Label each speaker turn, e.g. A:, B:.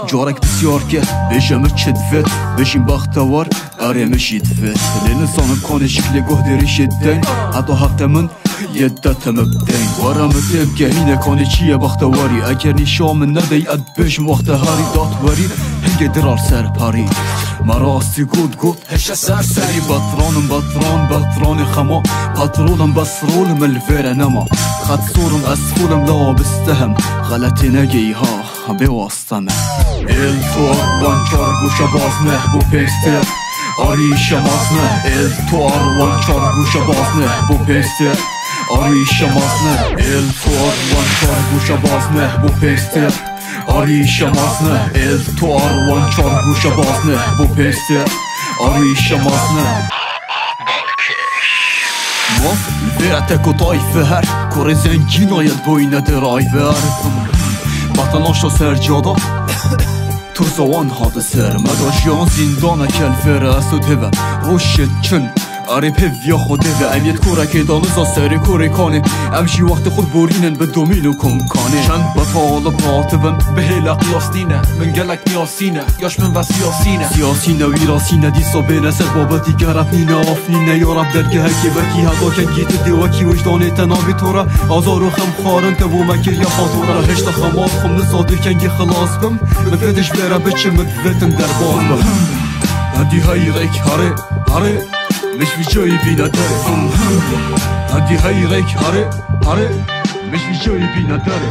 A: جارك بسیار که بشم چدفت بشیم بختوار آره مشید فت لنسانم کانه شکل گهدری شدن حتی حق من یدتم بدن وارم تبگه اینه کانه چیه بختواری اگر نیشام ندهی اد بشم وقت هاری داتواری هنگه درار سر پاری مراستی گود هشه سر سری بطران خما پاترولم بسرولم الفير نما خد صورم اسفولم لا بستهم غلطی نگی ها بواسطمه التوار وانچار گوشه بازنه بو پیستر آری شمازنه التوار وانچار گوشه بازنه بو پیستر آری شمازنه التوار وانچار گوشه بازنه بو پیستر آری شمازنه التوار وانچار گوشه بازنه بو پیستر آری شمازنه ما الفئتك وطايفة هر كوري زنجين آید بوینه درایور بطناشا سر جادا تو زوان هاد سر مداشیان زندانه کل فر اسود هوا روشت چن عرب هفیا خوده و امیت کورک دانزا سر کورکانه امشی وقت خود بورینن به دومینو کمکانه چند بطال پاتبن به هیلا قیاستینه من گلک نیاسینه یاش من و سیاسینه ویراسینه دیسا بینه سر بابتی گرب نینه آفنینه یارب درگه هکی وکی هدا کن گیت دیوکی وجدانه تنابی تورا آزارو خم خارن تبو مکر یا خاطورا هشتا خمات خم نساده کنگی خلاص بم مدفتش بره بچه مدفتن در باز بم هدی هایرک هره مش في جوي بينا داري هدي هاي ريك هاري مش في جوي بينا داري